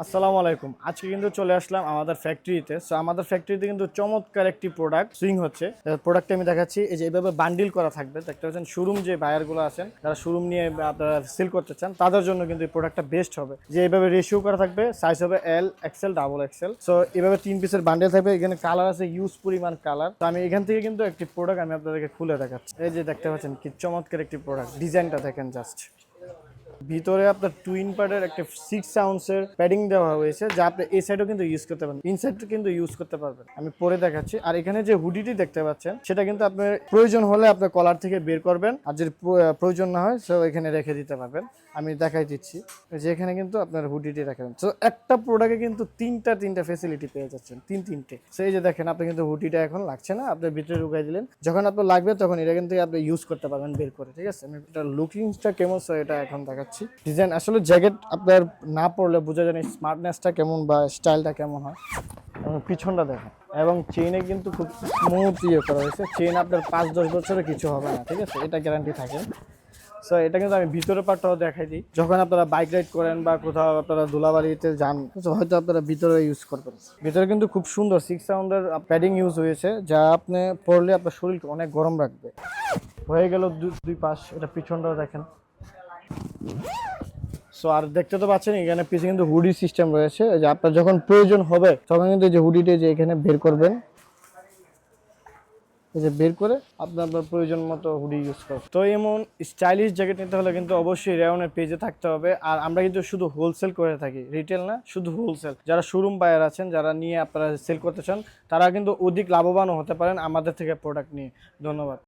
আসসালামু আলাইকুম। আজকে কিন্তু চলে আসলাম আমাদের ফ্যাক্টরিতে। সো আমাদের ফ্যাক্টরিতে কিন্তু চমৎকার একটি প্রোডাক্ট সুইং হচ্ছে। প্রোডাক্টটা আমি দেখাচ্ছি। এই যে এইভাবে বান্ডিল করা থাকবে, দেখতে পাচ্ছেন। শোরুম যে বায়ারগুলো আছেন, যারা শোরুম নিয়ে আপনারা সেল করতে চান, তাদের জন্য কিন্তু এই প্রোডাক্টটা বেস্ট হবে। যে এইভাবে রেশিও করা থাকবে, সাইজ হবে L XL double XL. So এইভাবে 3 পিসের বান্ডেল থাকবে। এখানে কালার আছে ইউজ পরিমাণ কালার। তো আমি এখান থেকে কিন্তু একটি প্রোডাক্ট আমি আপনাদেরকে খুলে দেখাচ্ছি। এই যে দেখতে পাচ্ছেন কি চমৎকার একটি প্রোডাক্ট, ডিজাইনটা দেখেন জাস্ট। ভিতরে আপনার টুইন পার্টের একটা 6 আউন্সের প্যাডিং দেওয়া হয়েছে, যা আপনি এই সাইডও কিন্তু ইউজ করতে পারবেন, ইনসাইডও কিন্তু ইউজ করতে পারবেন। আমি পরে দেখাচ্ছি। আর এখানে যে হুডিটি দেখতে পাচ্ছেন, সেটা কিন্তু আপনার প্রয়োজন হলে আপনার কলার থেকে বের করবেন, আর যদি প্রয়োজন না হয় সো এখানে রেখে দিতে পারবেন। আমি দেখাই দিচ্ছি যে এখানে কিন্তু আপনার হুডিটি রাখবেন। তো একটা প্রোডাক্টে কিন্তু তিনটা ফেসিলিটি পেয়ে যাচ্ছেন, তিনটে। সেই যে দেখেন, আপনি কিন্তু হুডিটা এখন লাগছে না, আপনি ভিতরে ঢুকাই দিলেন, যখন আপনার লাগবে তখন এটা কিন্তু আপনি ইউজ করতে পারবেন বের করে। ঠিক আছে, আমি এটা লুকিংসটা কেমন সো এটা এখন দেখাচ্ছি। ডিজাইন আসলে জ্যাকেট আপনার না পরলে বোঝা যায় স্মার্টনেসটা কেমন বা স্টাইলটা কেমন হয়। পিছনটা দেখেন, এবং চেইনে কিন্তু খুব স্মুথ ইয়ে করা হয়েছে। চেইন আপনার 5-10 বছরে কিছু হবে না, ঠিক আছে, এটা গ্যারান্টি থাকে। সো এটা কিন্তু আমি ভিতরে পার্টটাও দেখাই দিই। যখন আপনারা বাইক রাইড করেন বা কোথাও আপনারা ধুলাবাড়িতে যান, হয়তো আপনারা ভিতরে ইউজ করবেন। ভিতরে কিন্তু খুব সুন্দর 6 সাউন্ডের প্যাডিং ইউজ হয়েছে, যা আপনি পরলে আপনার শরীরকে অনেক গরম রাখবে। হয়ে গেল দুই পাশ। এটা পিছনটাও দেখেন। সো আর দেখতে তো পাচ্ছেন, এখানে পিছে কিন্তু হুডি সিস্টেম রয়েছে, যে আপনার যখন প্রয়োজন হবে তখন কিন্তু যে হুডিটা যে এখানে বের করবেন, এই যে বের করে আপনার প্রয়োজন মতো হুডি ইউজ করবেন। তো এমন স্টাইলিশ জ্যাকেট নিতে হলে কিন্তু অবশ্যই রেওনের পেজে থাকতে হবে। আর আমরা কিন্তু শুধু হোলসেল করে থাকি, রিটেল না, শুধু হোলসেল। যারা শোরুম বায়ার আছেন, যারা নিয়ে আপনারা সেল করতে চান, তারা কিন্তু অধিক লাভবানও হতে পারেন আমাদের থেকে প্রোডাক্ট নিয়ে। ধন্যবাদ।